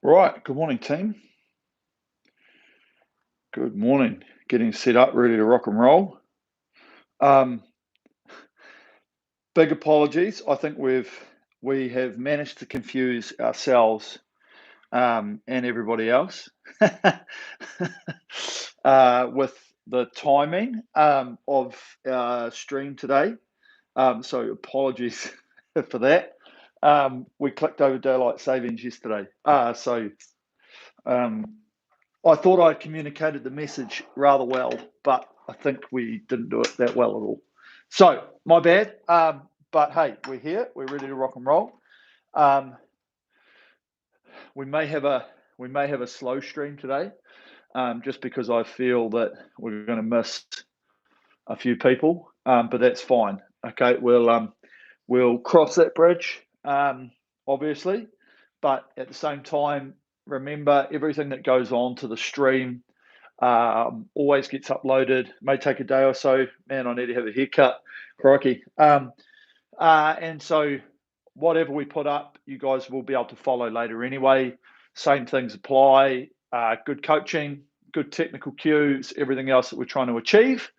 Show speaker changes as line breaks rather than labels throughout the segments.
Right, good morning, team. Good morning. Getting set up, ready to rock and roll. Um, Big apologies. I think we have managed to confuse ourselves and everybody else with the timing of our stream today. So apologies for that. We clicked over daylight savings yesterday. Um, I thought I communicated the message rather well, but I think we didn't do it that well at all. So my bad. But hey, we're here. We're ready to rock and roll. Um, we may have a slow stream today, just because I feel that we're going to miss a few people. But that's fine. Okay, we'll cross that bridge, obviously. But at the same time, remember everything that goes on to the stream always gets uploaded. May take a day or so. Man, I need to have a haircut. Crikey. And so whatever we put up, you guys will be able to follow later anyway. Same things apply. Good coaching, good technical cues, everything else that we're trying to achieve.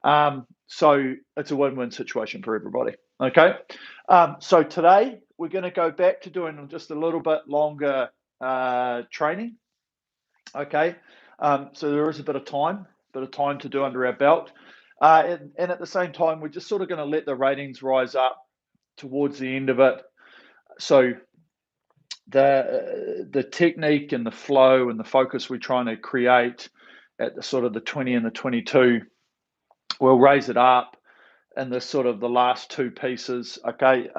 So it's a win-win situation for everybody. Okay. So today we're going to go back to doing just a little bit longer training. Okay. So there is a bit of time to do under our belt. And at the same time, we're just sort of going to let the ratings rise up towards the end of it. So the technique and the flow and the focus we're trying to create at the sort of the 20 and the 22, we'll raise it up in the sort of the last two pieces. Okay.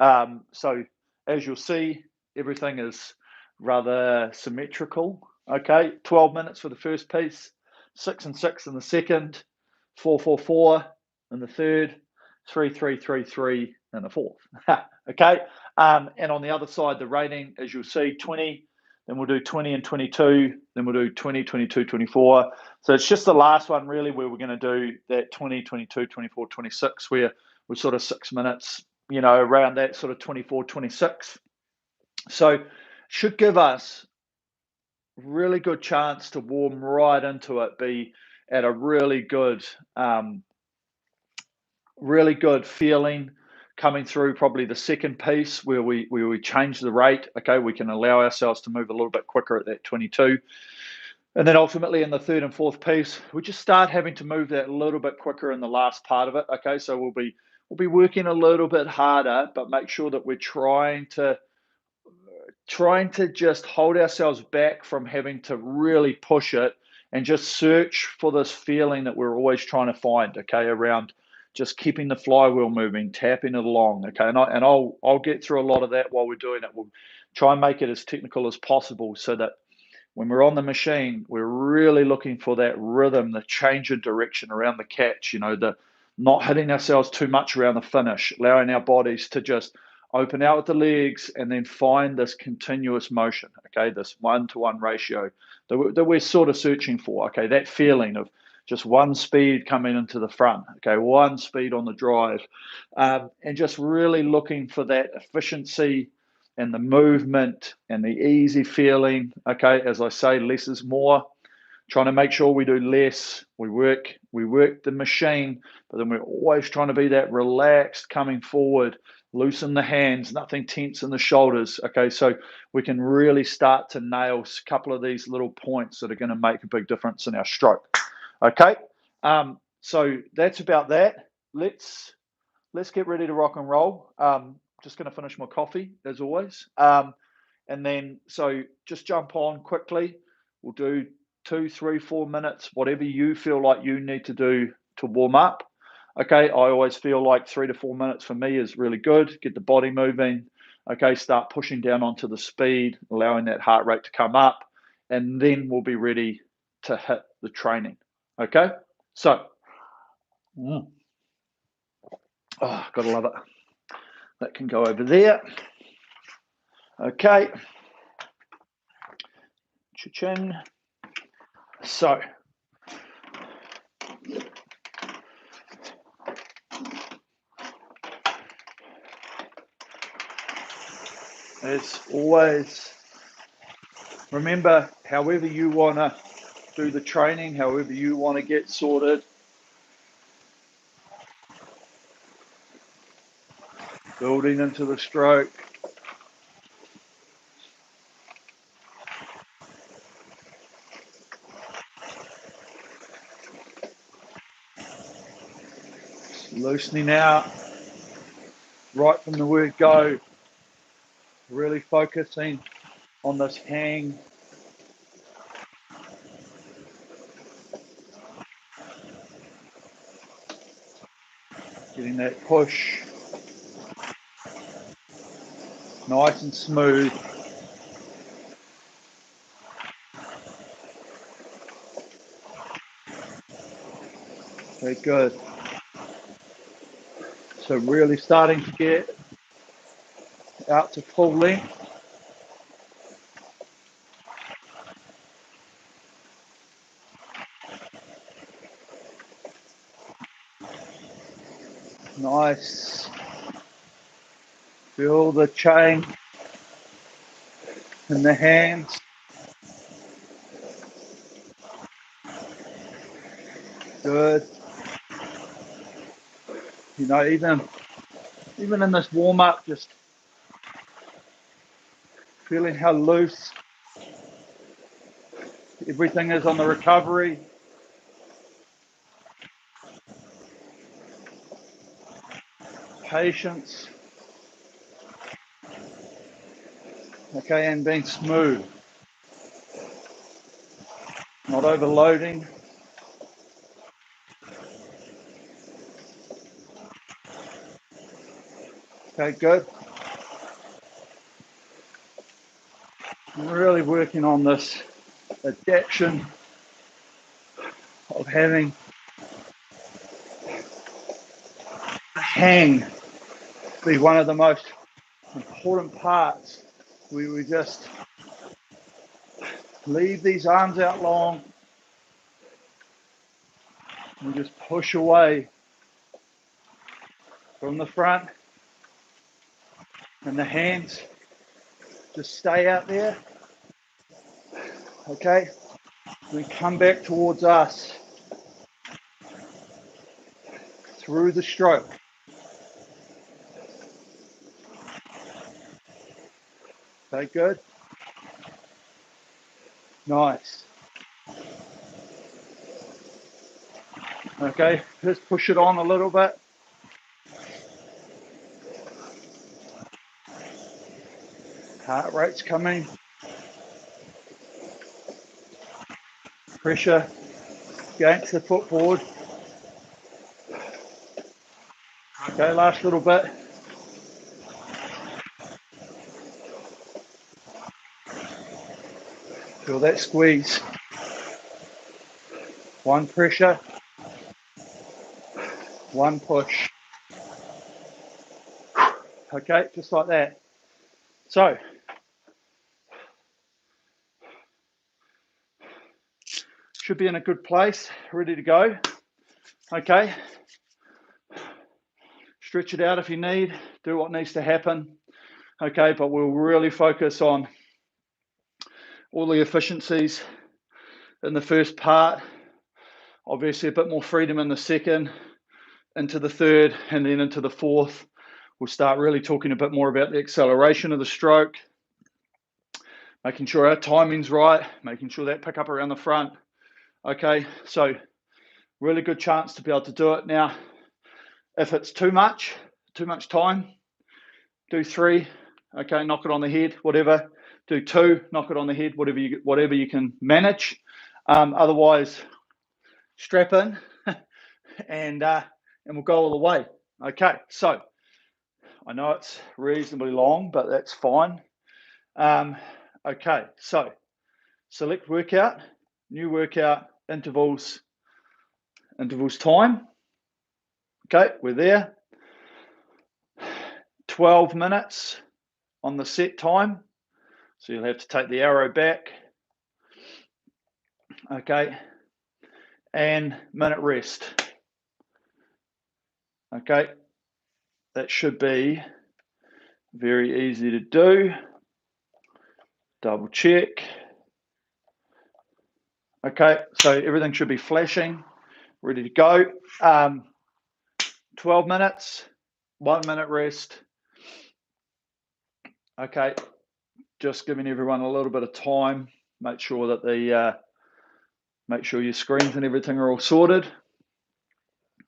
So as you'll see, everything is rather symmetrical. Okay. 12 minutes for the first piece, 6 and 6 in the second, 4 4 4 in the third, 3 3 3 3 in the fourth. Okay. And on the other side, the rating, as you'll see, 20, then we'll do 20 and 22, then we'll do 20, 22, 24. So it's just the last one really where we're going to do that 20, 22, 24, 26, where we're sort of 6 minutes, around that sort of 24, 26. So should give us really good chance to warm right into it, be at a really good feeling coming through probably the second piece where we change the rate. Okay, we can allow ourselves to move a little bit quicker at that 22. And then ultimately in the third and fourth piece, we just start having to move that a little bit quicker in the last part of it. Okay, so we'll be working a little bit harder, but make sure that we're trying to just hold ourselves back from having to really push it and just search for this feeling that we're always trying to find, okay, around just keeping the flywheel moving, tapping it along, okay, and I'll get through a lot of that while we're doing it. We'll try and make it as technical as possible so that when we're on the machine, we're really looking for that rhythm, the change of direction around the catch, the not hitting ourselves too much around the finish, allowing our bodies to just open out with the legs and then find this continuous motion, okay, this 1-to-1 ratio that we're sort of searching for, okay, that feeling of just one speed coming into the front, okay, one speed on the drive, and just really looking for that efficiency and the movement and the easy feeling. Okay, as I say, less is more. Trying to make sure we do less. We work the machine, but then we're always trying to be that relaxed coming forward, loosen the hands, nothing tense in the shoulders. Okay, so we can really start to nail a couple of these little points that are going to make a big difference in our stroke. Okay, so that's about that. Let's get ready to rock and roll. Just going to finish my coffee as always. And then, so just jump on quickly. We'll do 2, 3, 4 minutes, whatever you feel like you need to do to warm up. Okay. I always feel like 3 to 4 minutes for me is really good. Get the body moving. Okay. Start pushing down onto the speed, allowing that heart rate to come up. And then we'll be ready to hit the training. Okay. So, gotta love it. That can go over there. Okay. Cha-ching. So, as always, Remember, however you want to do the training, however you want to get sorted, building into the stroke. Loosening out right from the word go, really focusing on this hang. Getting that push nice and smooth. Okay, good. So really starting to get out to full length. Nice. Feel the chain in the hands. Good. You know, even in this warm up, just feeling how loose everything is on the recovery. Patience. Okay, and being smooth. Not overloading. Okay, good. I'm really working on this adaptation of having the hang be one of the most important parts. We just leave these arms out long and just push away from the front, and the hands just stay out there. Okay, we come back towards us through the stroke. Okay, good. Nice. Okay, just push it on a little bit. Heart rate's coming. Pressure against the footboard. Okay, last little bit. Feel that squeeze. One pressure, one push. Okay, just like that. So, should be in a good place, ready to go. Okay, stretch it out if you need, do what needs to happen. Okay, but we'll really focus on all the efficiencies in the first part. Obviously a bit more freedom in the second, into the third, and then into the fourth. We'll start really talking a bit more about the acceleration of the stroke, making sure our timing's right, making sure that pick up around the front. Okay, so really good chance to be able to do it. Now, if it's too much time, do 3. Okay, knock it on the head, whatever. Do 2, knock it on the head, whatever you can manage. Otherwise, strap in and we'll go all the way. Okay, so I know it's reasonably long, but that's fine. Okay, so select workout, new workout, intervals time. Okay, we're there. 12 minutes on the set time. So you'll have to take the arrow back. Okay, and minute rest. Okay, that should be very easy to do. Double check. Okay, so everything should be flashing, ready to go. 12 minutes, 1 minute rest. Okay, just giving everyone a little bit of time. Make sure that make sure your screens and everything are all sorted.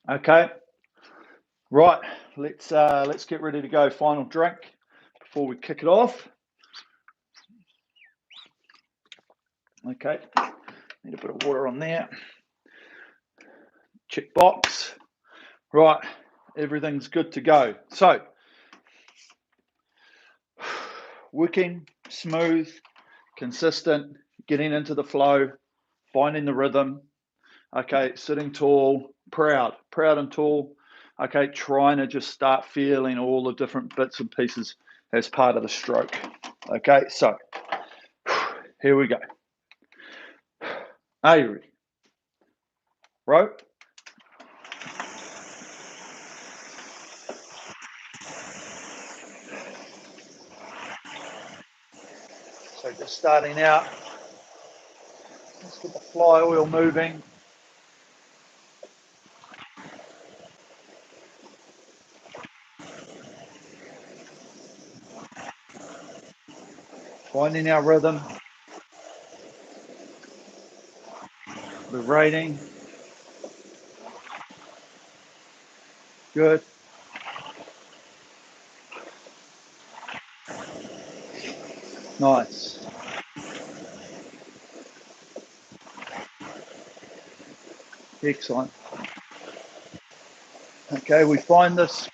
Okay, right. Let's get ready to go. Final drink before we kick it off. Okay, need a bit of water on there. Check box. Right, everything's good to go. So, working smooth, consistent, getting into the flow, finding the rhythm. Okay, sitting tall, proud and tall. Okay, trying to just start feeling all the different bits and pieces as part of the stroke. Okay, so here we go. Are you ready? Row. So just starting out, let's get the flywheel moving. Finding our rhythm. The rating. Good. Nice. Excellent. Okay, we find this,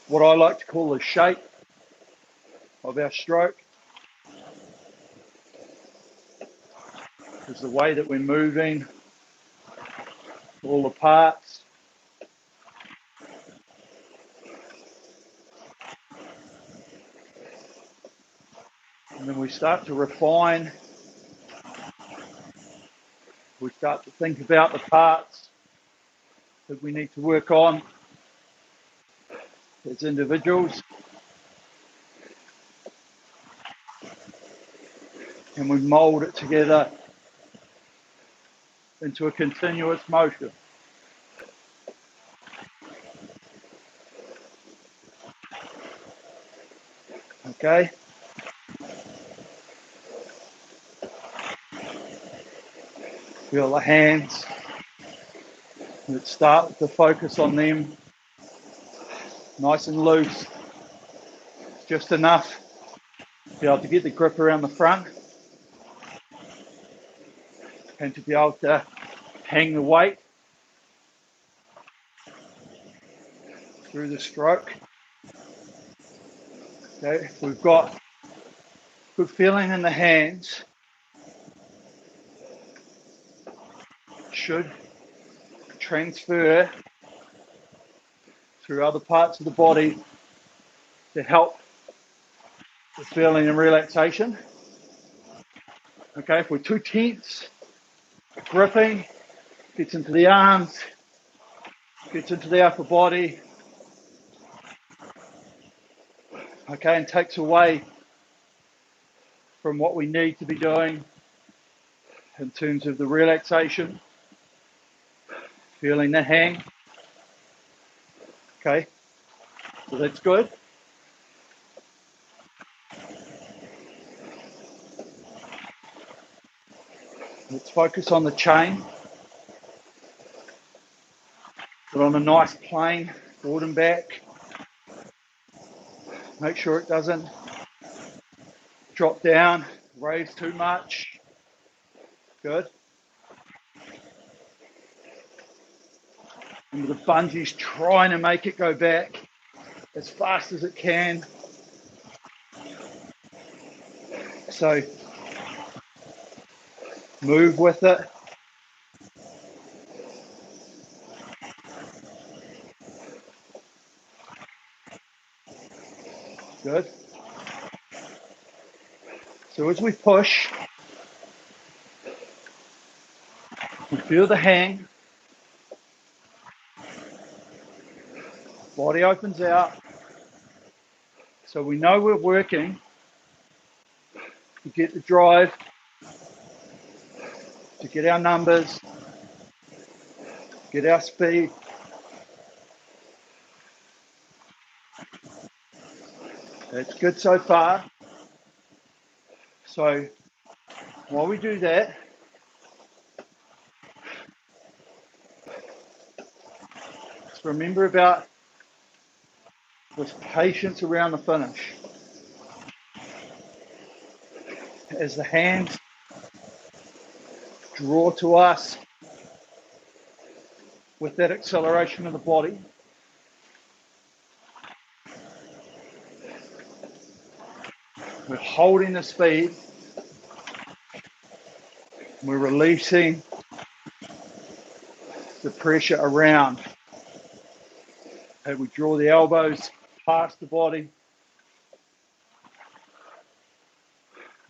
what I like to call the shape of our stroke. Is the way that we're moving, all the parts. And then we start to refine. We start to think about the parts that we need to work on as individuals. And we mold it together into a continuous motion. Okay? Feel the hands. Let's start to focus on them. Nice and loose. Just enough to be able to get the grip around the front and to be able to hang the weight through the stroke. Okay, if we've got good feeling in the hands, should transfer through other parts of the body to help the feeling and relaxation. Okay, if we're too tense, gripping gets into the arms, gets into the upper body, okay, and takes away from what we need to be doing in terms of the relaxation, feeling the hang. Okay, so that's good. Let's focus on the chain. Put on a nice plane, forward and back. Make sure it doesn't drop down, raise too much. Good. And the bungee's trying to make it go back as fast as it can. So move with it. Good. So as we push, we feel the hang. Body opens out. So we know we're working to get the drive to get our numbers, get our speed. That's good so far. So while we do that, just remember about this patience around the finish. As the hands draw to us with that acceleration of the body, we're holding the speed, we're releasing the pressure around. Okay, we draw the elbows past the body,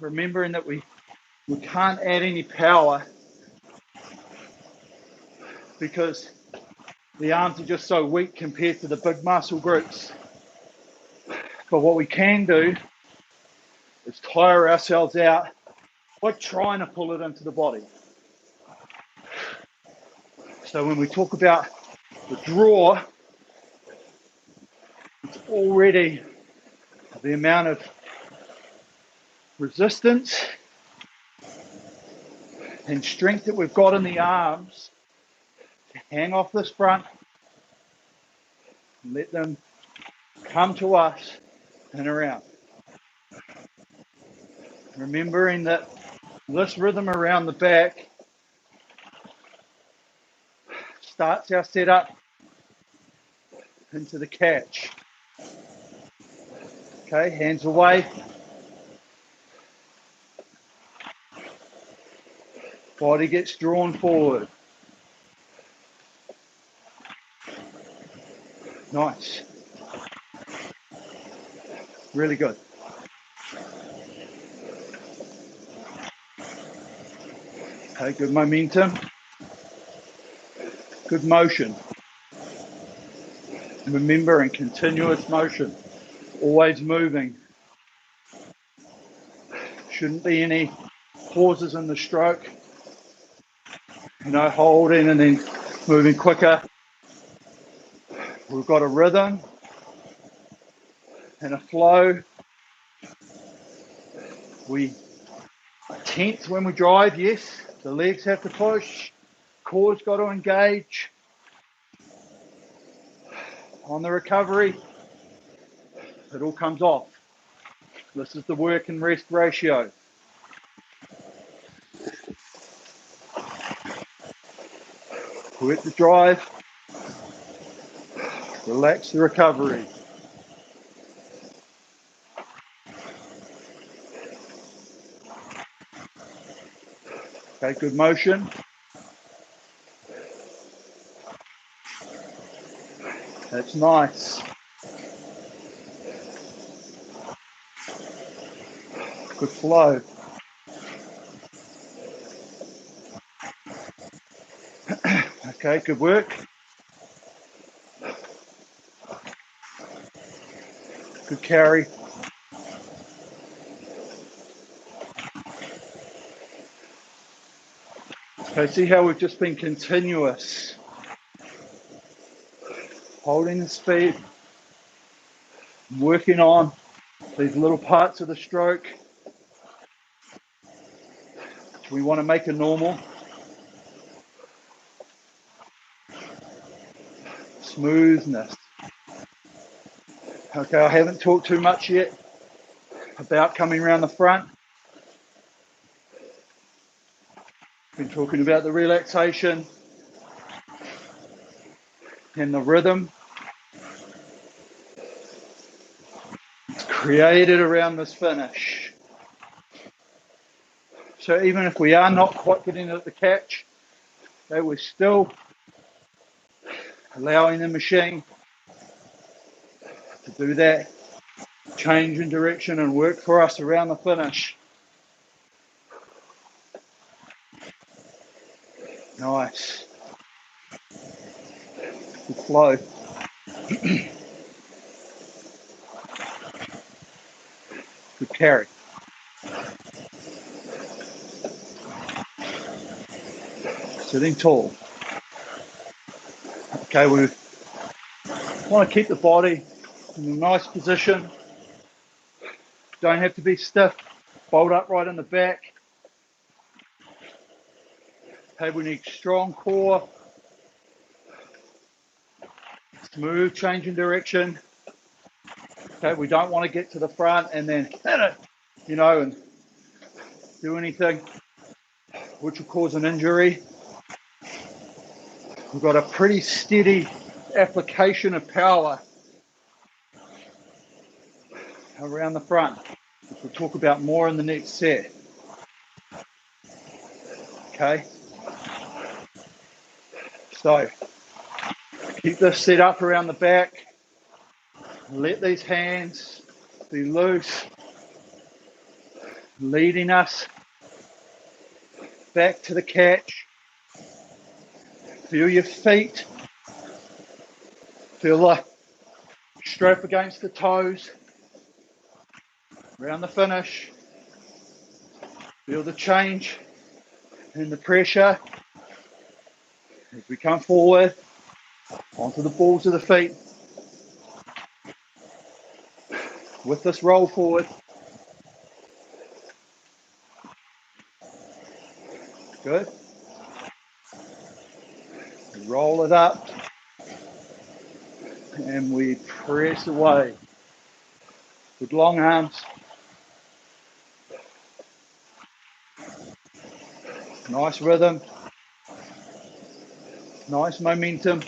remembering that we can't add any power because the arms are just so weak compared to the big muscle groups. But what we can do is tire ourselves out by trying to pull it into the body. So when we talk about the draw, it's already the amount of resistance and strength that we've got in the arms to hang off this front and let them come to us and around. Remembering that this rhythm around the back starts our setup into the catch. Okay, hands away. Body gets drawn forward. Nice. Really good. Okay, good momentum. Good motion. Remember, in continuous motion, always moving. Shouldn't be any pauses in the stroke. Holding and then moving quicker. We've got a rhythm and a flow. We are tense when we drive, yes. The legs have to push. Core's got to engage. On the recovery, it all comes off. This is the work and rest ratio. Work the drive. Relax the recovery. Okay, good motion. That's nice. Good flow. Okay, good work. Good carry. Okay, see how we've just been continuous. Holding the speed. Working on these little parts of the stroke. We want to make a normal. Smoothness. Okay, I haven't talked too much yet about coming around the front. Been talking about the relaxation and the rhythm. It's created around this finish. So even if we are not quite getting it at the catch, okay, we're still allowing the machine to do that change in direction and work for us around the finish. Nice. Good flow. Good carry. Sitting tall. Okay, we want to keep the body in a nice position. Don't have to be stiff. Bolt upright in the back. Okay, we need strong core. Smooth change in direction. Okay, we don't want to get to the front and then hit it, you know, and do anything which will cause an injury. We've got a pretty steady application of power around the front, which we'll talk about more in the next set. Okay, so keep this set up around the back. Let these hands be loose, leading us back to the catch. Feel your feet. Feel the strap against the toes. Around the finish. Feel the change in the pressure as we come forward onto the balls of the feet. With this roll forward. Good. Roll it up. And we press away with long arms. Nice rhythm. Nice momentum.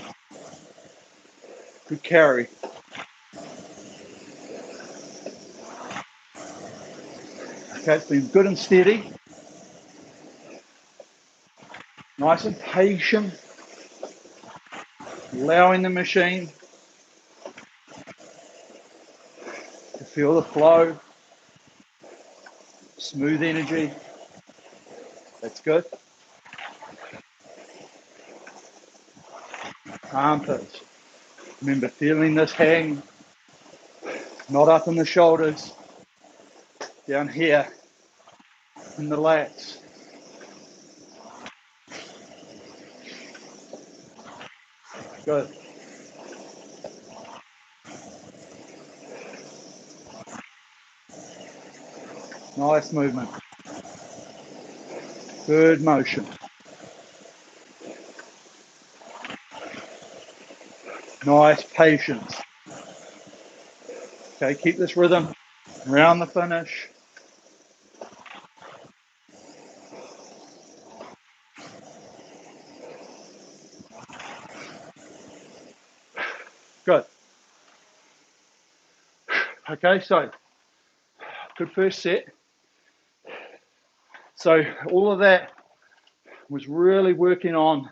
Good carry. Okay, it's been good and steady. Nice and patient. Allowing the machine to feel the flow. Smooth energy. That's good. Armpits. Remember feeling this hang, not up in the shoulders, down here in the lats. Good. Nice movement. Good motion. Nice patience. Okay, keep this rhythm around the finish. Good. Okay, so good first set. So all of that was really working on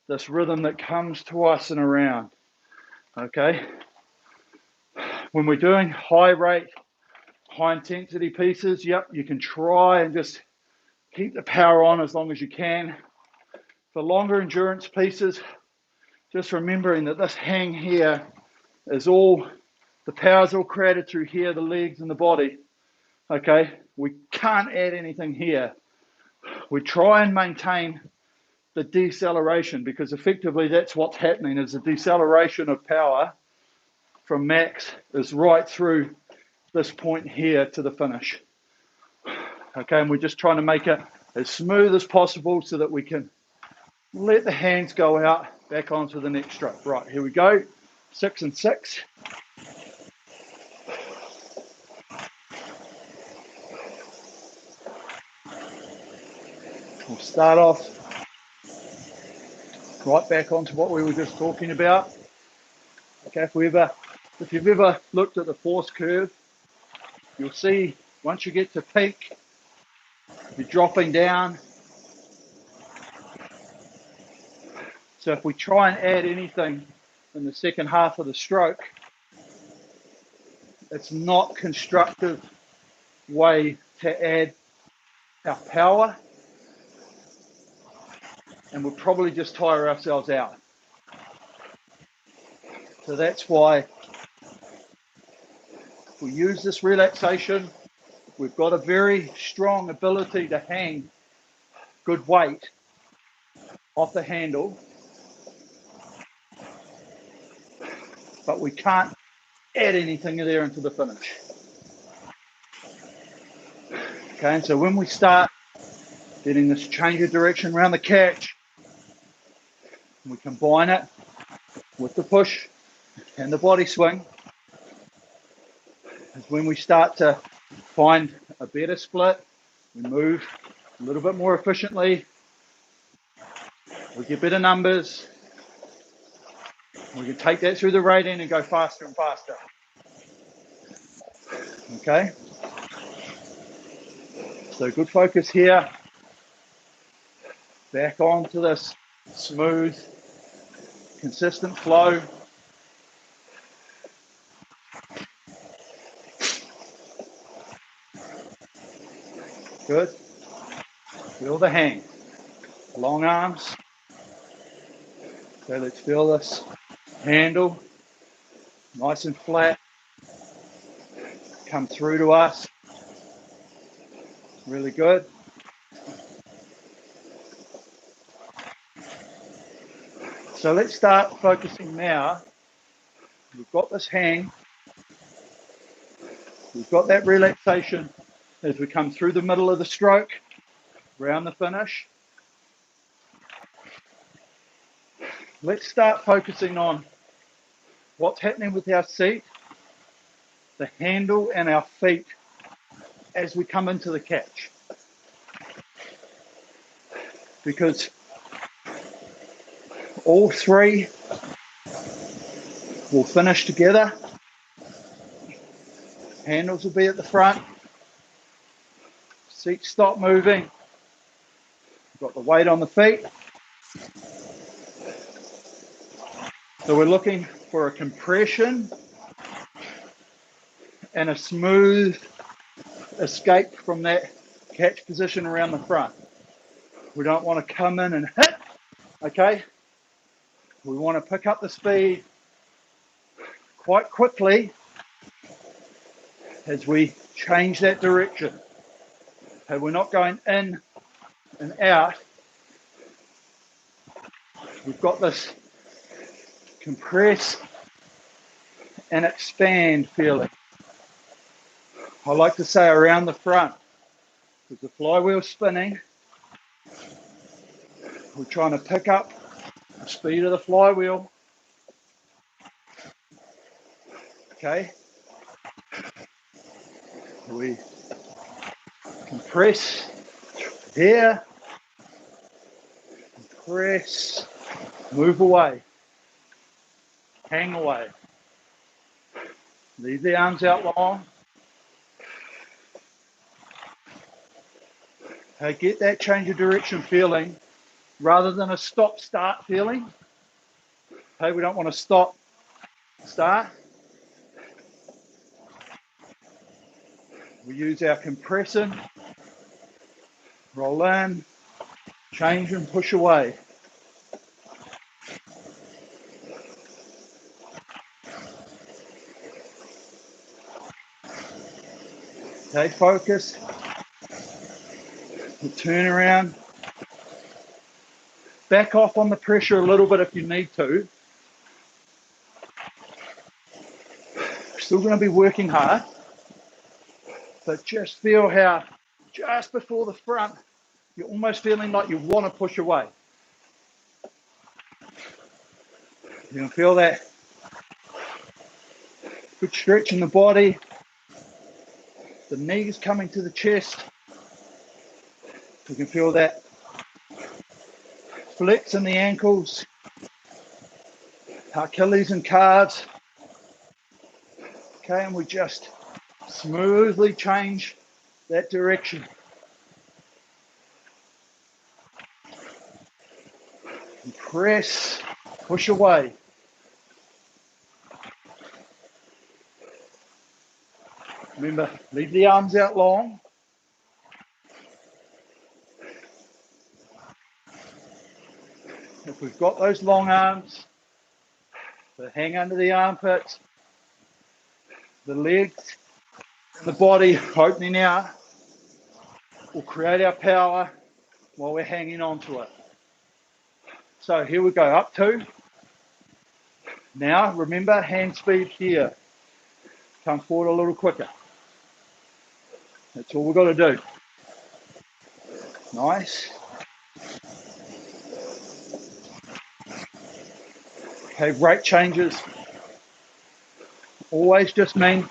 this rhythm that comes to us and around. Okay. When we're doing high rate, high intensity pieces, yep, you can try and just keep the power on as long as you can. For longer endurance pieces, just remembering that this hang here is all, the power's all created through here, the legs and the body. Okay, we can't add anything here. We try and maintain the deceleration because effectively that's what's happening is the deceleration of power from max is right through this point here to the finish. Okay, and we're just trying to make it as smooth as possible so that we can let the hands go out back onto the next stroke. Right, here we go. 6 and 6. We'll start off right back onto what we were just talking about. Okay, if you've ever looked at the force curve, you'll see once you get to peak, you're dropping down. So if we try and add anything in the second half of the stroke, it's not constructive way to add our power, and we'll probably just tire ourselves out. So that's why we use this relaxation. We've got a very strong ability to hang good weight. off the handle, but we can't add anything there into the finish. Okay, and so when we start getting this change of direction around the catch, we combine it with the push and the body swing, is when we start to find a better split. We move a little bit more efficiently, we get better numbers, we can take that through the rating and go faster and faster. Okay, so good focus here, back onto this smooth, consistent flow. Good. Feel the hang. Long arms. So let's feel this handle. Nice and flat. Come through to us. Really good. So let's start focusing now. We've got this hang. We've got that relaxation as we come through the middle of the stroke, around the finish. Let's start focusing on what's happening with our seat, the handle and our feet as we come into the catch. Because all three will finish together. Handles will be at the front. Seat stop moving. Got the weight on the feet. So we're looking for a compression and a smooth escape from that catch position around the front. We don't want to come in and hit, okay? We want to pick up the speed quite quickly as we change that direction. Okay, we're not going in and out. We've got this compress and expand feeling. I like to say around the front, with the flywheel spinning, we're trying to pick up the speed of the flywheel. Okay. We compress here, compress, move away, hang away. Leave the arms out long. Okay, get that change of direction feeling rather than a stop-start feeling. Okay, we don't want to stop, start. We use our compression, roll in, change and push away. Okay, focus. We'll turn around. Back off on the pressure a little bit if you need to. Still going to be working hard, but just feel how just before the front, you're almost feeling like you want to push away. You can feel that good stretch in the body, the knees coming to the chest. You can feel that flex in the ankles, Achilles and calves. Okay, and we just smoothly change that direction. And press, push away. Remember, leave the arms out long. If we've got those long arms, they hang under the armpits, the legs, and the body opening out will create our power while we're hanging on to it. So here we go, up 2. Now remember, hand speed here. Come forward a little quicker. That's all we've got to do. Nice. Okay, rate changes always just mean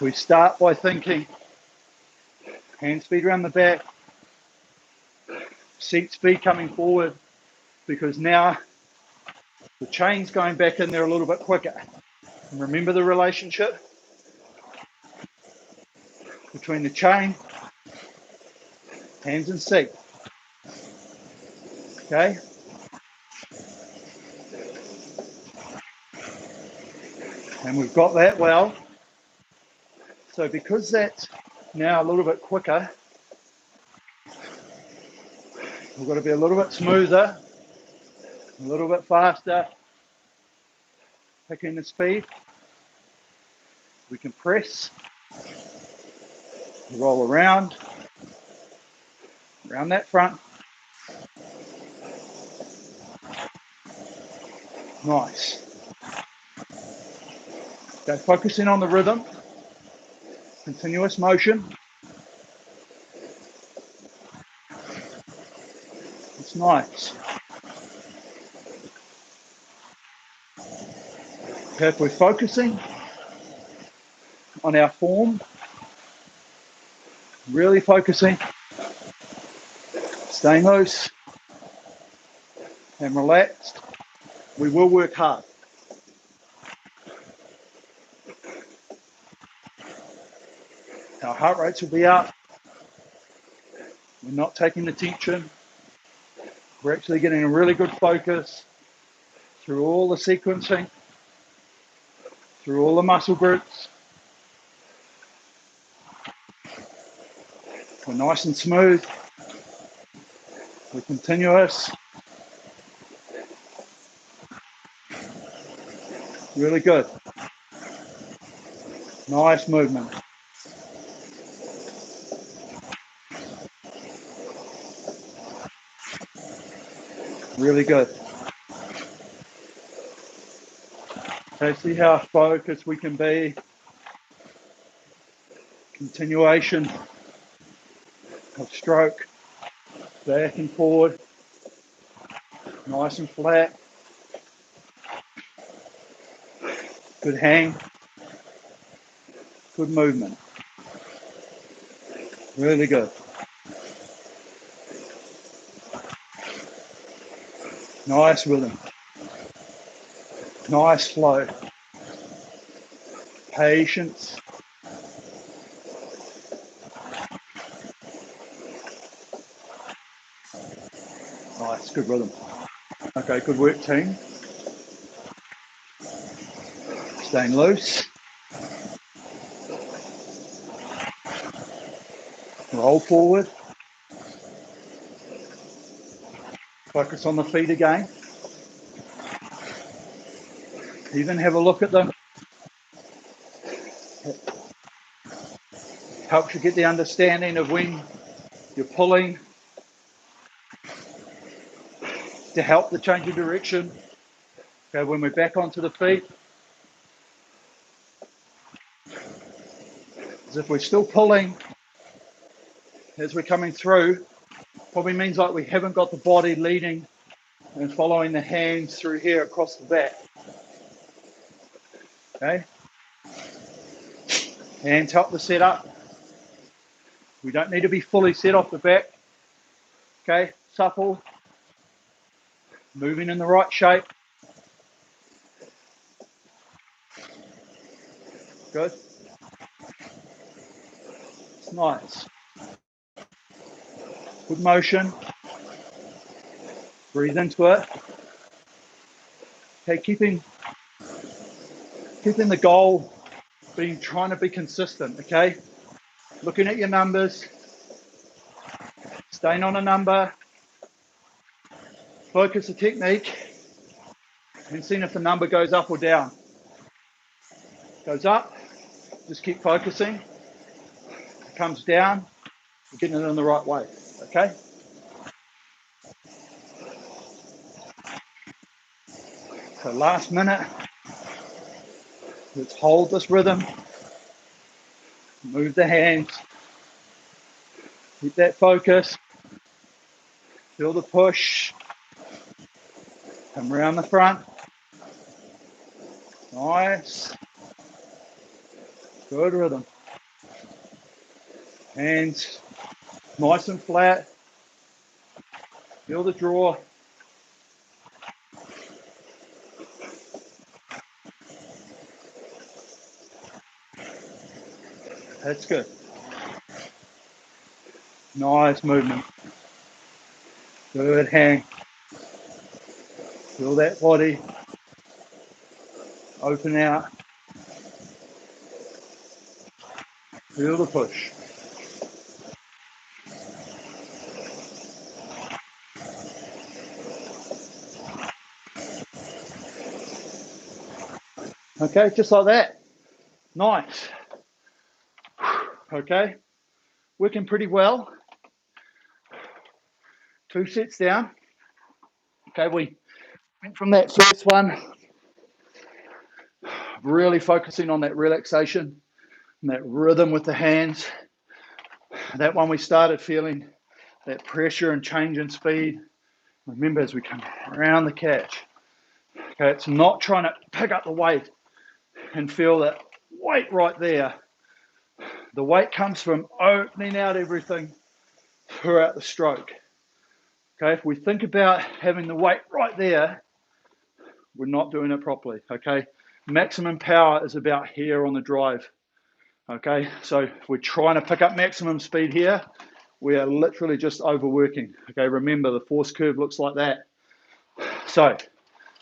we start by thinking hand speed around the back, seat speed coming forward, because now the chain's going back in there a little bit quicker. And remember the relationship between the chain, hands and seat. Okay? And we've got that well. So because that's now a little bit quicker, we've got to be a little bit smoother, a little bit faster, picking the speed. We can press, roll around that front. Nice. Okay, focusing on the rhythm, continuous motion. It's nice. Okay, if we're focusing on our form, really focusing, staying loose and relaxed, we will work hard. Our heart rates will be up. We're not taking the tension. We're actually getting a really good focus through all the sequencing, through all the muscle groups. We're nice and smooth. We're continuous. Really good. Nice movement. Really good. Okay, see how focused we can be. Continuation of stroke, back and forward, nice and flat. Good hang, good movement. Really good. Nice rhythm. Nice flow. Patience. Nice, good rhythm. Okay, good work, team. Staying loose. Roll forward. Focus on the feet again. Even have a look at them. Helps you get the understanding of when you're pulling to help the change of direction. Okay, when we're back onto the feet, as if we're still pulling as we're coming through, probably means like we haven't got the body leading and following the hands through here across the back. Okay, hands help the setup. We don't need to be fully set off the back. Okay, supple, moving in the right shape. Good. It's nice. Good motion. Breathe into it. Okay, keeping the goal being trying to be consistent, okay? Looking at your numbers, staying on a number, focus the technique, and seeing if the number goes up or down. Goes up, just keep focusing. It comes down, you're getting it in the right way, okay? So last minute, let's hold this rhythm, move the hands, keep that focus, feel the push, come around the front, nice, good rhythm, hands nice and flat, feel the draw, that's good, nice movement, good hang, feel that body, open out, feel the push. Okay, just like that. Nice. Okay, working pretty well. 2 sets down. Okay, we went from that first one, really focusing on that relaxation and that rhythm with the hands. That one we started feeling that pressure and change in speed. Remember, as we come around the catch, okay, it's not trying to pick up the weight and feel that weight right there. The weight comes from opening out everything throughout the stroke. Okay, if we think about having the weight right there, we're not doing it properly. Okay, maximum power is about here on the drive. Okay, so if we're trying to pick up maximum speed here, we are literally just overworking. Okay, remember the force curve looks like that. So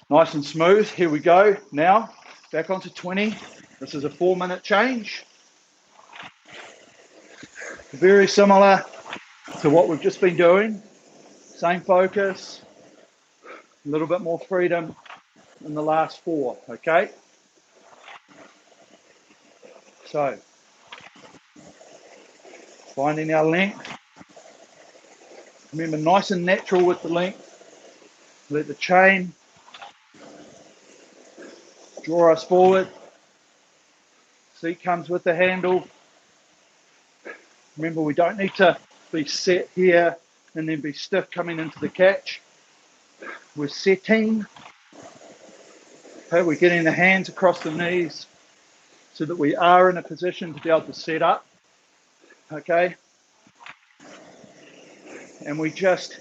nice and smooth. Here we go. Now back onto 20. This is a 4-minute change. Very similar to what we've just been doing. Same focus, a little bit more freedom in the last 4. Okay. So finding our length. Remember, nice and natural with the length. Let the chain draw us forward. Seat comes with the handle. Remember, we don't need to be set here and then be stiff coming into the catch. We're setting. Okay, we're getting the hands across the knees so that we are in a position to be able to set up. Okay. And we just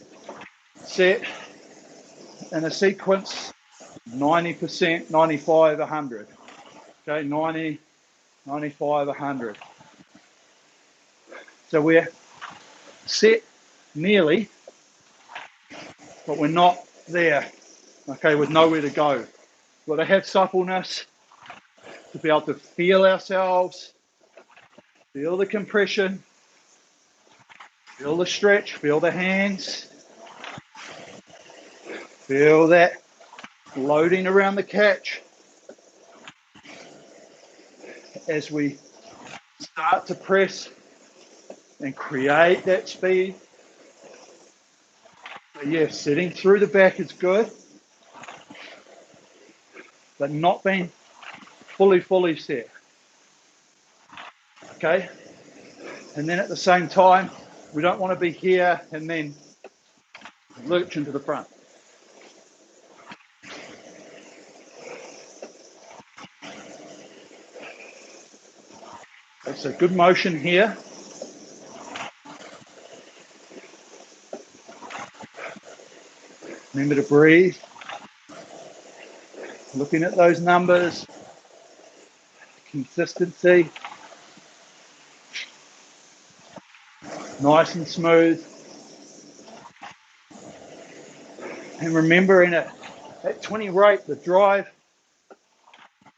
set in a sequence 90%, 95, 100. Okay, 90, 95, 100. So we're set nearly, but we're not there. Okay, with nowhere to go. We've got to have suppleness to be able to feel ourselves, feel the compression, feel the stretch, feel the hands, feel that loading around the catch as we start to press and create that speed. But yeah, sitting through the back is good, but not being fully set. Okay? And then at the same time, we don't want to be here and then lurch into the front. Okay, so good motion here. Remember to breathe. Looking at those numbers. Consistency. Nice and smooth. And remembering it, at 20 rate, the drive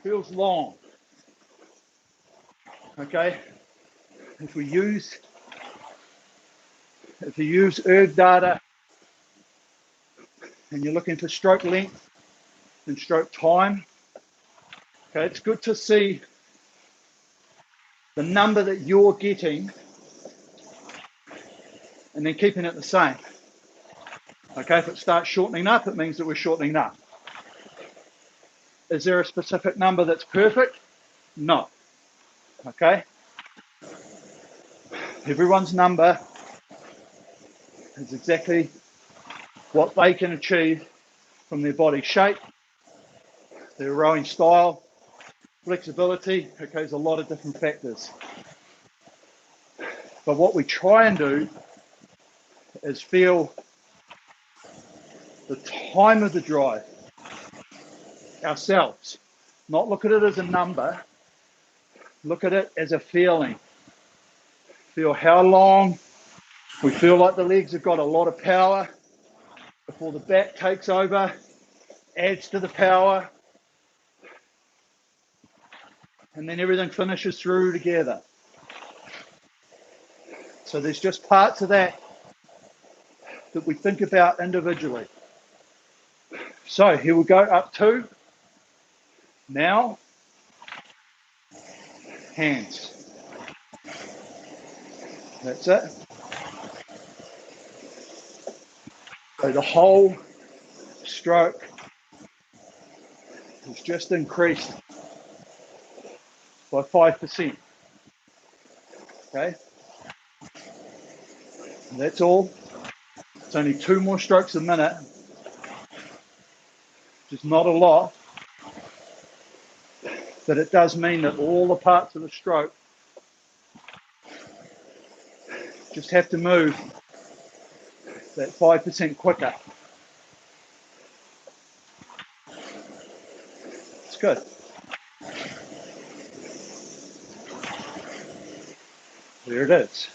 feels long. Okay? If you use erg data and you're looking for stroke length and stroke time, okay, it's good to see the number that you're getting and then keeping it the same. Okay, if it starts shortening up, it means that we're shortening up. Is there a specific number that's perfect? No. Okay? Everyone's number is exactly what they can achieve from their body shape, their rowing style, flexibility. Okay, there's a lot of different factors. But what we try and do is feel the time of the drive ourselves. Not look at it as a number, look at it as a feeling. Feel how long we feel like the legs have got a lot of power before the back takes over, adds to the power, and then everything finishes through together. So there's just parts of that we think about individually. So here we go, up 2. Now, hands. That's it. So the whole stroke has just increased by 5%. Okay? And that's all. It's only 2 more strokes a minute. Just not a lot. But it does mean that all the parts of the stroke just have to move that 5% quicker. It's good. There it is.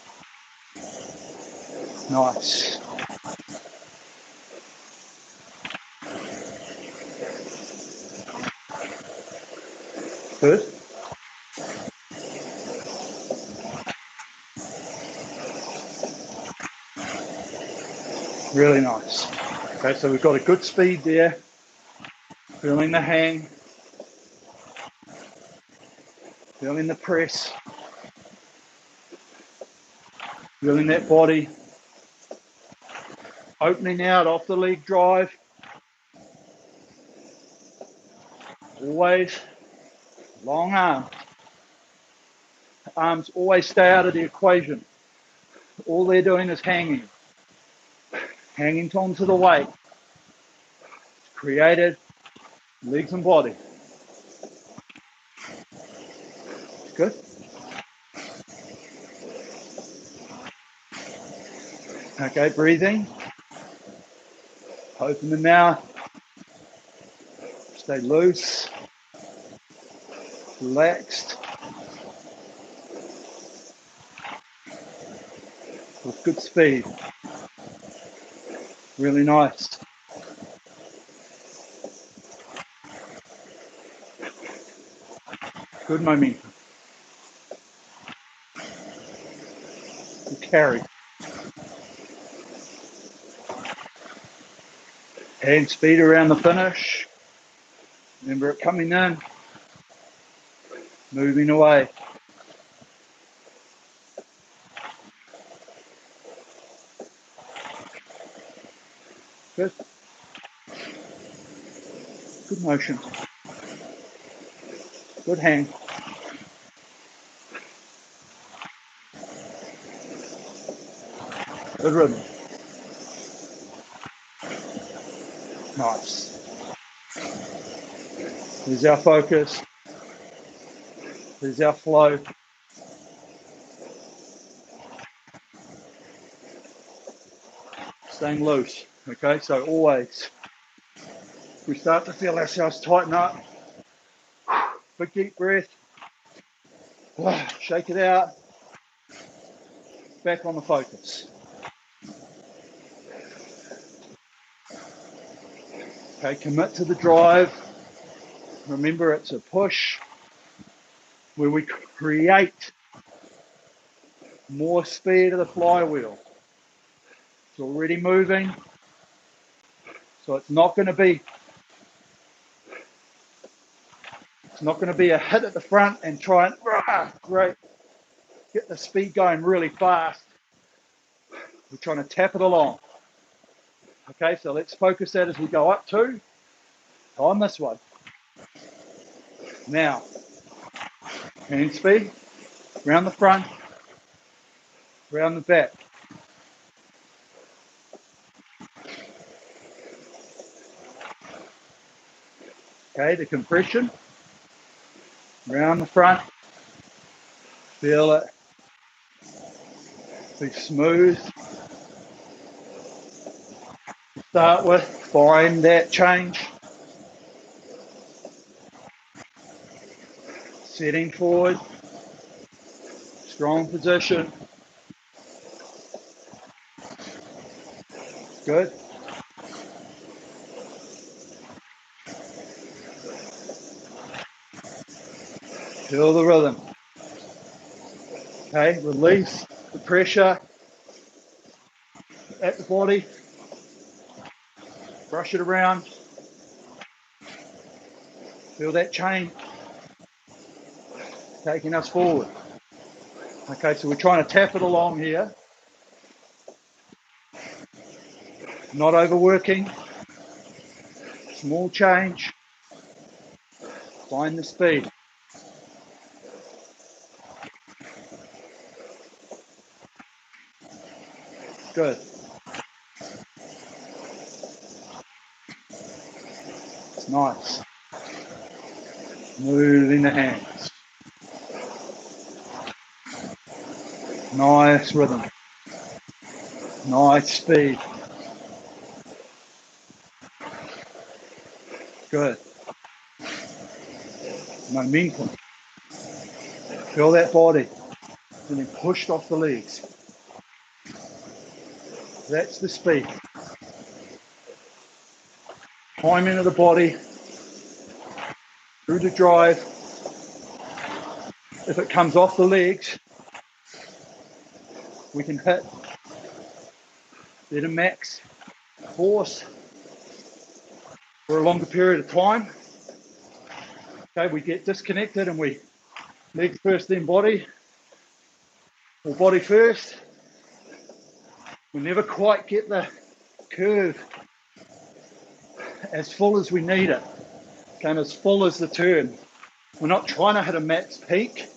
Nice. Good. Really nice. Okay, so we've got a good speed there. Feeling the hang. Feeling the press. Feeling that body. Opening out off the leg drive. Always long arm. Arms always stay out of the equation. All they're doing is hanging. Hanging onto the weight. It's created legs and body. Good. Okay, breathing. Open the mouth. Stay loose. Relaxed. With good speed. Really nice. Good momentum. Good carry. Hand speed around the finish. Remember it coming in. Moving away. Good. Good motion. Good hang. Good rhythm. Nice. There's our focus. There's our flow. Staying loose. Okay, so always, we start to feel ourselves tighten up. Big deep breath. Shake it out. Back on the focus. Okay, commit to the drive. Remember, it's a push where we create more speed of the flywheel. It's already moving, so it's not going to be a hit at the front and try and get the speed going really fast. We're trying to tap it along. Okay, so let's focus that as we go up 2. On this one. Now, hand speed, round the front, round the back. Okay, the compression, round the front, feel it, be smooth. Start with, find that change. Setting forward, strong position. Good. Feel the rhythm. Okay, release the pressure at the body. Brush it around. Feel that chain taking us forward. Okay, so we're trying to tap it along here. Not overworking. Small change. Find the speed. Good. It's nice. Moving the hands. Nice rhythm. Nice speed. Good. Momentum. Feel that body. And then pushed off the legs. That's the speed. Timing of the body. Through the drive. If it comes off the legs, we can hit better max force for a longer period of time. Okay, we get disconnected and we legs first, then body, or body first. We never quite get the curve as full as we need it, and as full as the turn. We're not trying to hit a max peak.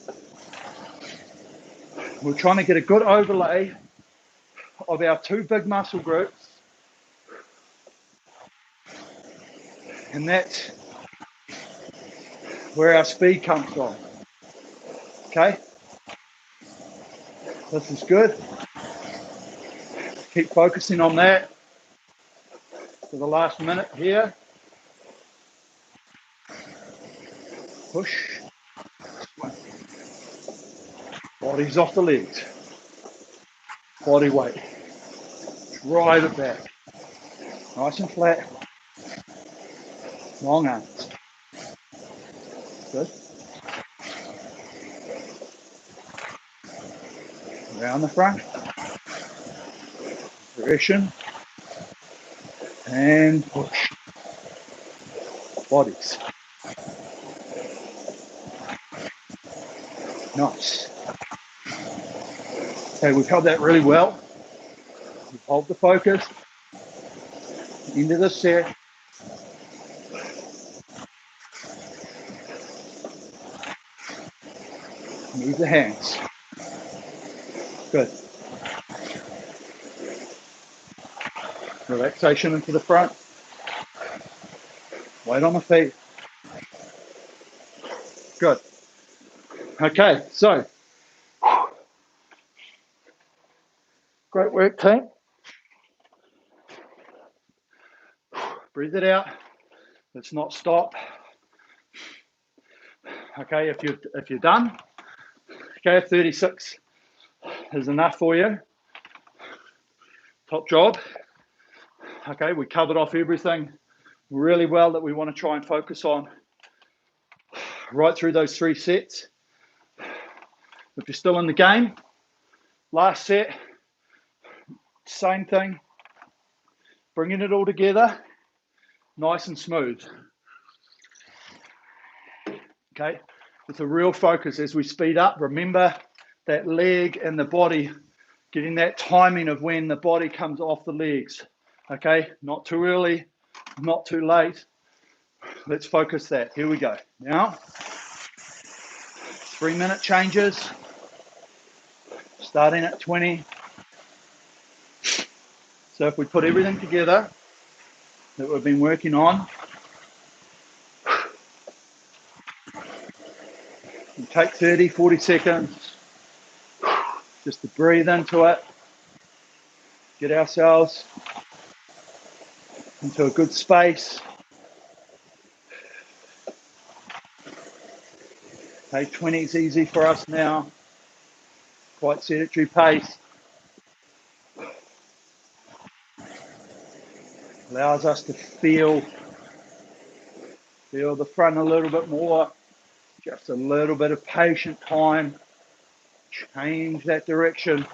We're trying to get a good overlay of our two big muscle groups, and that's where our speed comes from. Okay, this is good. Keep focusing on that for the last minute here. Push. Body's off the legs. Body weight. Drive it back. Nice and flat. Long arms. Good. Around the front. Progression. And push. Bodies. Nice. Okay, we've held that really well. Hold the focus. Into the set. Move the hands. Good. Relaxation into the front. Weight on the feet. Good. Okay, so great work, team. Breathe it out. Let's not stop. Okay, if you're done, okay, 36 is enough for you. Top job. Okay, we covered off everything really well that we want to try and focus on right through those 3 sets. If you're still in the game, last set, same thing, bringing it all together, nice and smooth. Okay, with a real focus as we speed up. Remember that leg and the body, getting that timing of when the body comes off the legs. Okay, not too early, not too late. Let's focus that. Here we go. Now, 3-minute changes, starting at 20. So if we put everything together that we've been working on, we take 30, 40 seconds just to breathe into it, get ourselves into a good space. Okay, 20 is easy for us now, quite sedentary pace. Allows us to feel the front a little bit more, just a little bit of patient time, change that direction.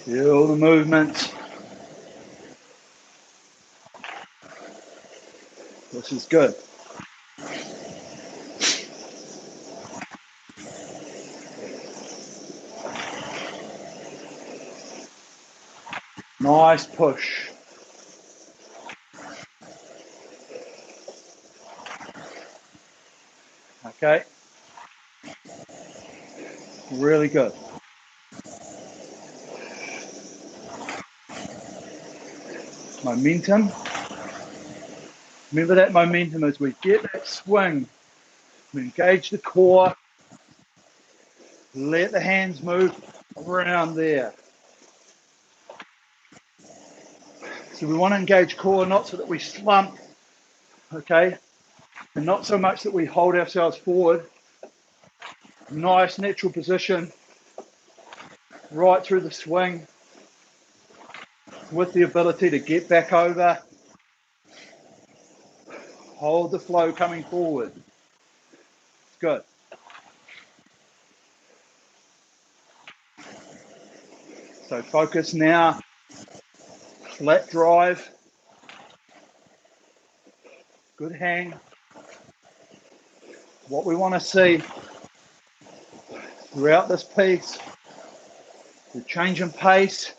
Feel the movement. This is good. Nice push. Okay. Really good. Momentum. Remember that momentum as we get that swing. We engage the core. Let the hands move around there. So we want to engage core, not so that we slump, okay? And not so much that we hold ourselves forward. Nice natural position, right through the swing, with the ability to get back over. Hold the flow coming forward. It's good. So focus now, flat drive, good hang. What we want to see throughout this piece, we're changing pace,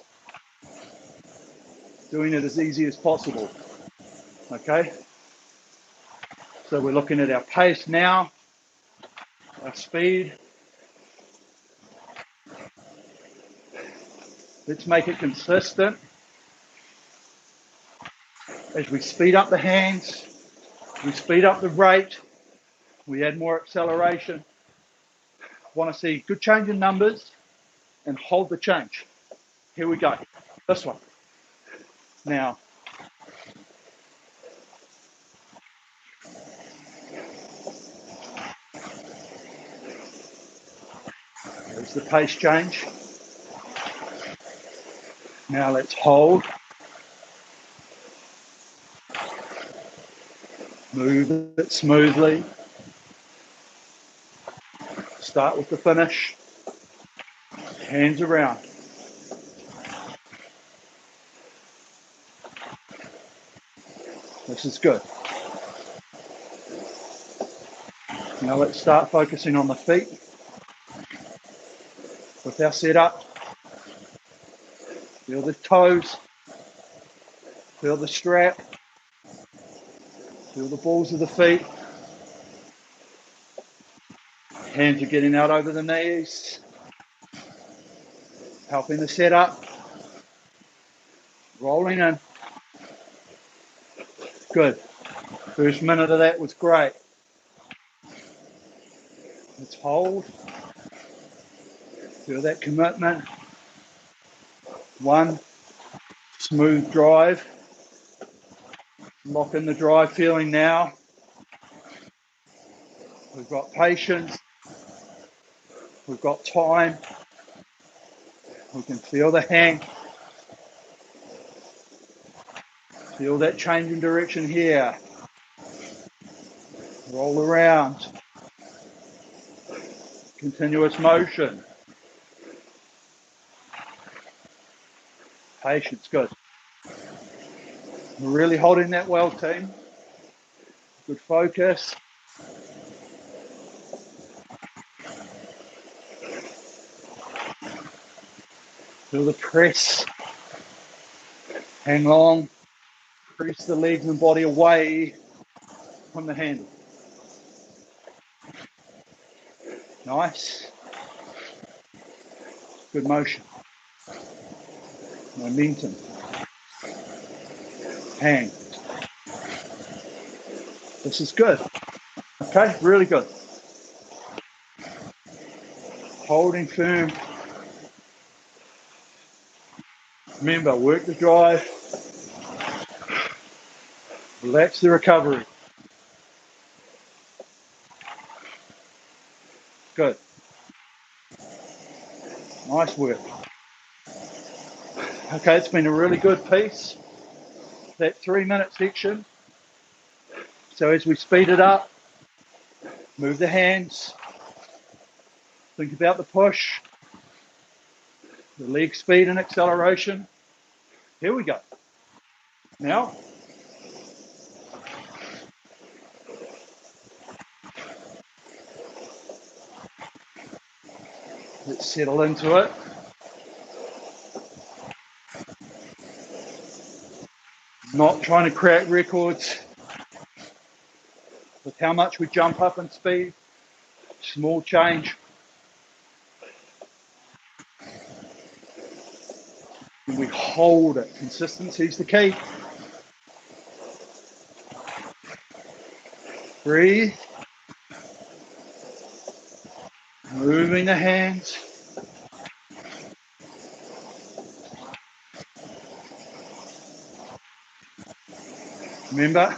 doing it as easy as possible, okay? So we're looking at our pace now, our speed. Let's make it consistent. As we speed up the hands, we speed up the rate, we add more acceleration. Want to see good change in numbers and hold the change. Here we go. This one. Now, there's the pace change. Now let's hold. Move it smoothly. Start with the finish. Hands around. This is good. Now let's start focusing on the feet. With our setup, feel the toes, feel the strap, feel the balls of the feet. Hands are getting out over the knees, helping the setup, rolling in. Good. First minute of that was great. Let's hold. Feel that commitment. One, smooth drive. Lock in the drive feeling now. We've got patience. We've got time. We can feel the hang. Feel that change in direction here. Roll around. Continuous motion. Patience, good. We're really holding that well, team. Good focus.
Feel the press. Hang long. Press the legs and body away from the handle. Nice. Good motion. Momentum. Hang. This is good. Okay, really good. Holding firm. Remember, work the drive. Relax the recovery. Good. Nice work. Okay, it's been a really good piece. That 3-minute section. So as we speed it up, move the hands. Think about the push, the leg speed and acceleration. Here we go. Now, let's settle into it. Not trying to crack records with how much we jump up in speed. Small change. And we hold it. Consistency is the key. Breathe. Moving the hands. Remember,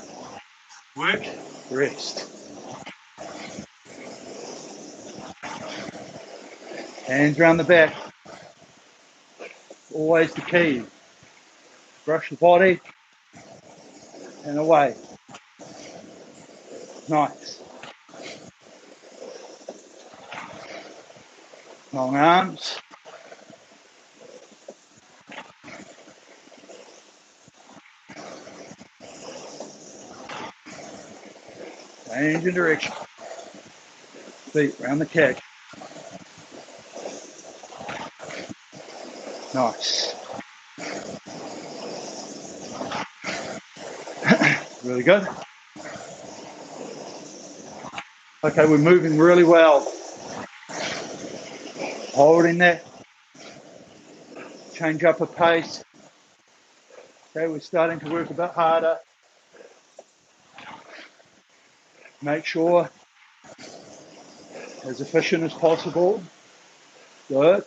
work, rest. Hands around the back. Always the key. Brush the body and away. Nice. Long arms. Change in direction. Feet around the kick. Nice. Really good. Okay, we're moving really well. Holding that. Change up a pace. Okay, we're starting to work a bit harder. Make sure as efficient as possible. Good.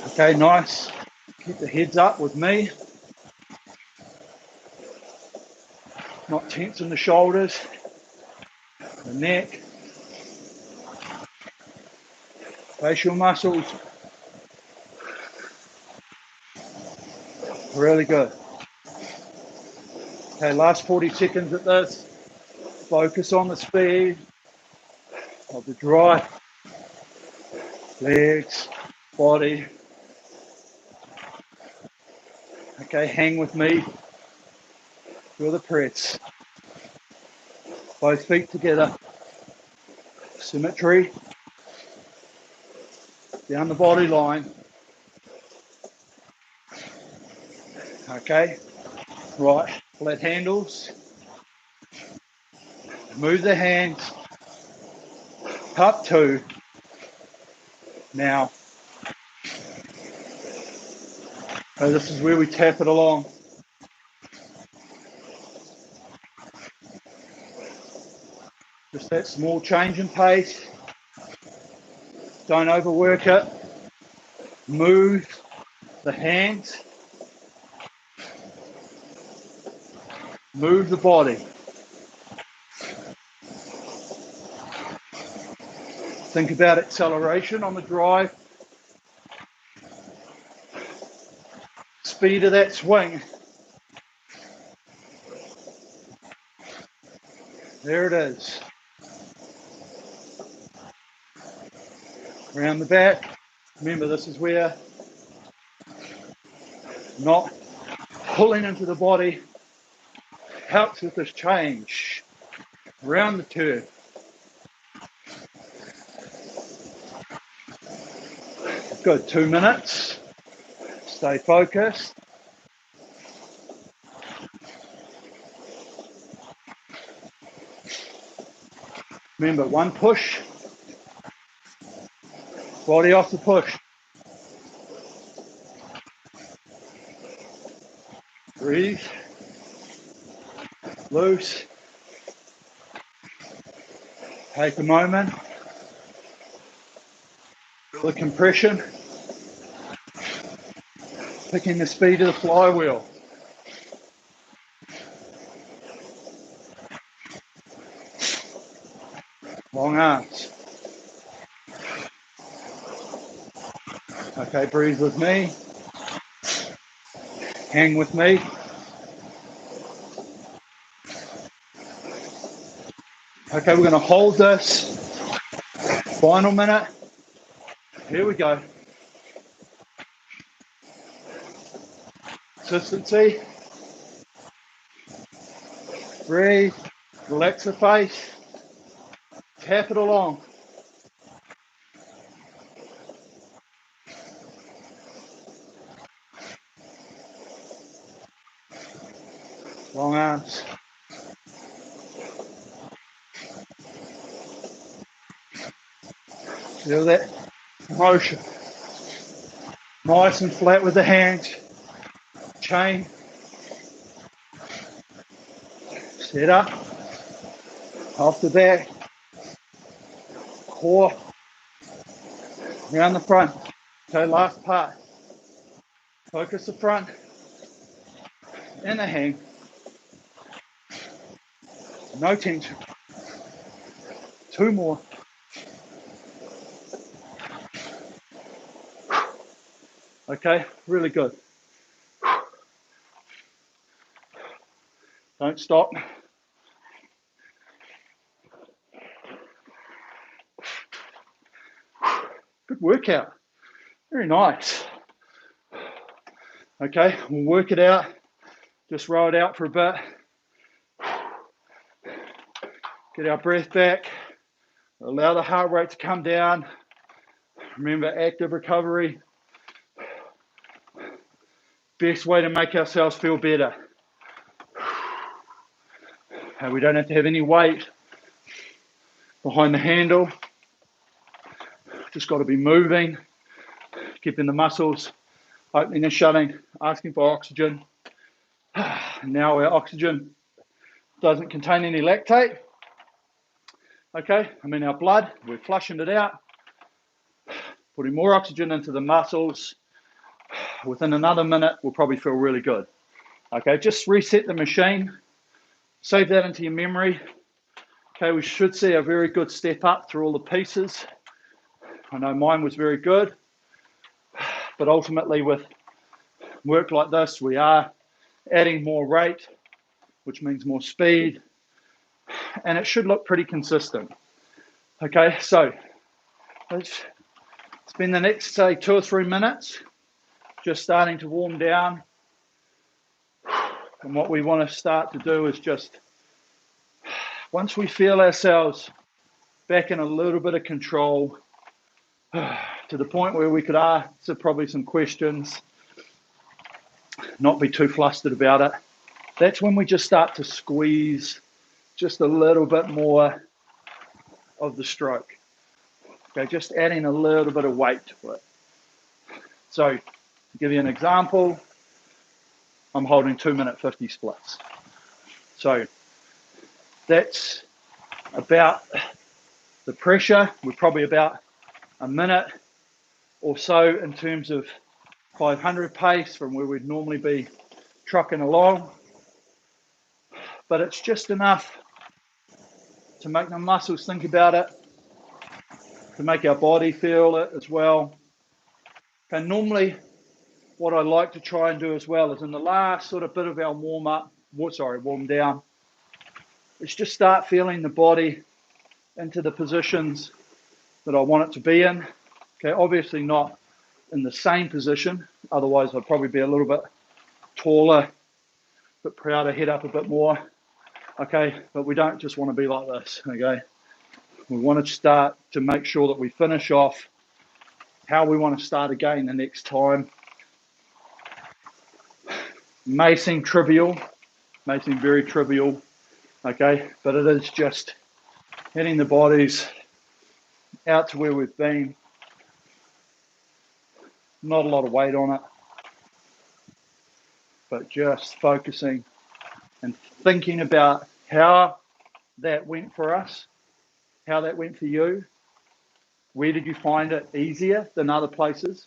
Okay, nice. Keep the heads up with me. Not tensing the shoulders, the neck, facial muscles. Really good. Okay, last 40 seconds at this. Focus on the speed of the drive. Legs, body. Okay, hang with me. Feel the press. Both feet together. Symmetry. Down the body line. Okay, right, flat handles. Move the hands. Up 2. Now. So this is where we tap it along. Just that small change in pace. Don't overwork it. Move the hands. Move the body. Think about acceleration on the drive. Speed of that swing. There it is. Around the back. Remember, this is where not pulling into the body helps with this change. Around the turn. Good, 2 minutes. Stay focused. Remember, one push, body off the push. Breathe, loose. Take a moment. Feel the compression. Picking the speed of the flywheel. Long arms. Okay, breathe with me. Hang with me. Okay, we're going to hold this. Final minute. Here we go. Consistency. Breathe. Relax the face. Tap it along. Long arms. Feel that motion. Nice and flat with the hands. Chain. Set up. Off the back. Core. Around the front. Okay, last part. Focus the front. And the hang. No tension. 2 more. Okay, really good. Don't stop. Good workout. Very nice. Okay, we'll work it out. Just roll it out for a bit. Get our breath back. Allow the heart rate to come down. Remember, active recovery. Best way to make ourselves feel better. And we don't have to have any weight behind the handle. Just got to be moving, keeping the muscles opening and shutting, asking for oxygen. Now our oxygen doesn't contain any lactate. Okay, I'm in our blood, we're flushing it out, putting more oxygen into the muscles. Within another minute, we'll probably feel really good. Okay, just reset the machine, save that into your memory. Okay, we should see a very good step up through all the pieces. I know mine was very good, but ultimately with work like this, we are adding more rate, which means more speed, and it should look pretty consistent. Okay, so let's spend the next, say, 2 or 3 minutes just starting to warm down. And what we want to start to do is just, once we feel ourselves back in a little bit of control, to the point where we could answer probably some questions, not be too flustered about it, that's when we just start to squeeze just a little bit more of the stroke. Okay, just adding a little bit of weight to it. So, to give you an example, I'm holding 2-minute 50 splits. So, that's about the pressure. We're probably about a minute or so in terms of 500 pace from where we'd normally be trucking along. But it's just enough to make the muscles think about it, to make our body feel it as well. And normally what I like to try and do as well is in the last sort of bit of our warm down, is just start feeling the body into the positions that I want it to be in. Okay, obviously not in the same position, otherwise I'd probably be a little bit taller, a bit prouder, head up a bit more. Okay, but we don't just want to be like this, okay? We want to start to make sure that we finish off how we want to start again the next time. May seem trivial, may seem very trivial, okay, but it is just getting the bodies out to where we've been. Not a lot of weight on it, but just focusing and thinking about how that went for us, how that went for you. Where did you find it easier than other places?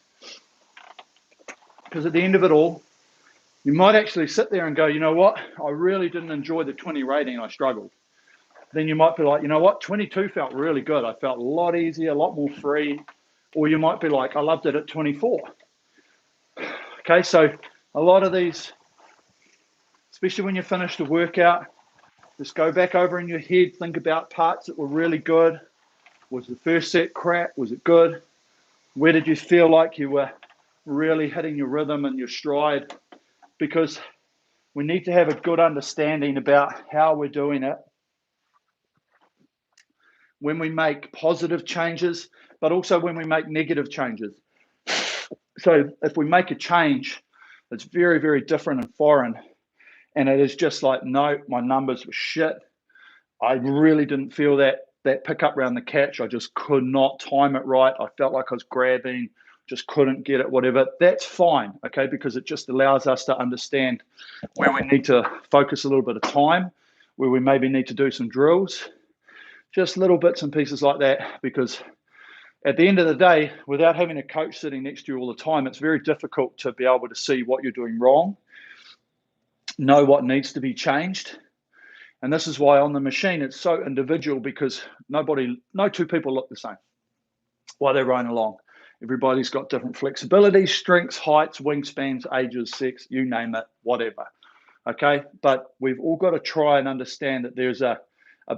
Because at the end of it all, you might actually sit there and go, you know what, I really didn't enjoy the 20 rating, I struggled. Then you might be like, you know what, 22 felt really good. I felt a lot easier, a lot more free. Or you might be like, I loved it at 24. Okay, so a lot of these, especially when you finish the workout, just go back over in your head, think about parts that were really good. Was the first set crap? Was it good? Where did you feel like you were really hitting your rhythm and your stride? Because we need to have a good understanding about how we're doing it when we make positive changes, but also when we make negative changes. So if we make a change that's very, very different and foreign, and it is just like, no, my numbers were shit. I really didn't feel that pickup around the catch. I just could not time it right. I felt like I was grabbing, just couldn't get it, whatever. That's fine, okay, because it just allows us to understand where we need to focus a little bit of time, where we maybe need to do some drills, just little bits and pieces like that, because at the end of the day, without having a coach sitting next to you all the time, it's very difficult to be able to see what you're doing wrong, know what needs to be changed. And this is why on the machine, it's so individual, because no two people look the same while they're running along. Everybody's got different flexibility, strengths, heights, wingspans, ages, sex, you name it, whatever. Okay, but we've all got to try and understand that there's a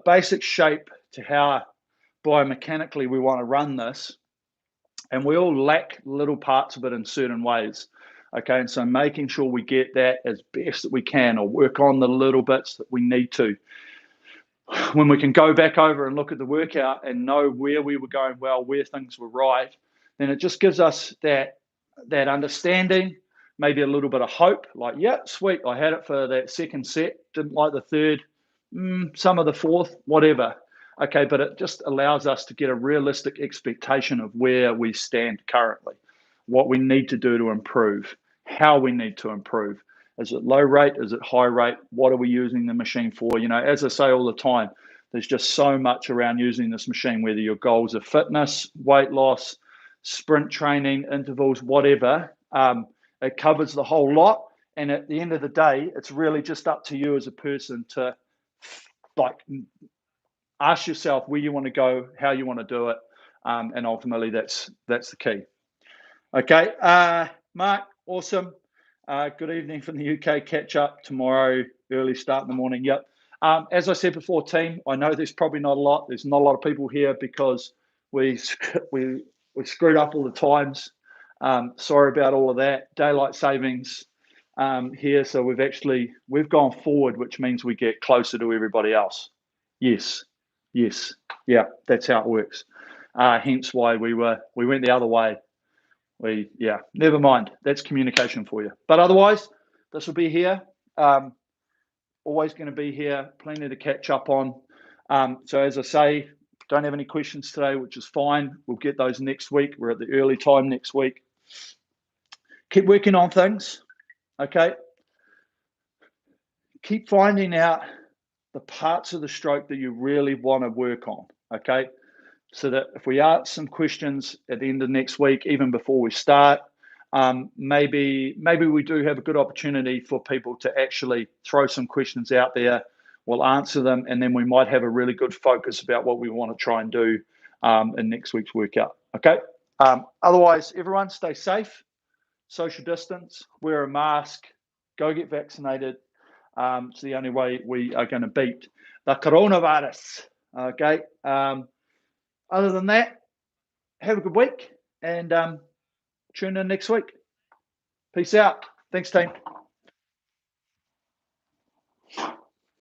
basic shape to how biomechanically we want to run this, and we all lack little parts of it in certain ways. Okay, and so making sure we get that as best that we can, or work on the little bits that we need to. When we can go back over and look at the workout and know where we were going well, where things were right, then it just gives us that understanding, maybe a little bit of hope, like, yeah, sweet, I had it for that second set, didn't like the third, some of the fourth, whatever. Okay, but it just allows us to get a realistic expectation of where we stand currently, what we need to do to improve, how we need to improve. Is it low rate? Is it high rate? What are we using the machine for? You know, as I say all the time, there's just so much around using this machine, whether your goals are fitness, weight loss, sprint training, intervals, whatever. It covers the whole lot. And at the end of the day, it's really just up to you as a person to ask yourself where you want to go, how you want to do it. And ultimately that's the key. Okay, Mark, awesome. Good evening from the UK. Catch up tomorrow, early start in the morning. Yep. As I said before, team, I know there's probably not a lot. There's not a lot of people here because we screwed up all the times. Sorry about all of that. Daylight savings here, so we've gone forward, which means we get closer to everybody else. Yes, yeah, that's how it works. Hence why we went the other way. Never mind. That's communication for you. But otherwise, this will be here. Always going to be here. Plenty to catch up on. So as I say, don't have any questions today, which is fine. We'll get those next week. We're at the early time next week. Keep working on things. Okay. Keep finding out the parts of the stroke that you really want to work on. Okay. So that if we ask some questions at the end of next week, even before we start, maybe we do have a good opportunity for people to actually throw some questions out there. We'll answer them, and then we might have a really good focus about what we want to try and do in next week's workout. Okay. Otherwise, everyone stay safe, social distance, wear a mask, go get vaccinated. It's the only way we are going to beat the coronavirus. Okay. Other than that, have a good week and tune in next week. Peace out. Thanks, team.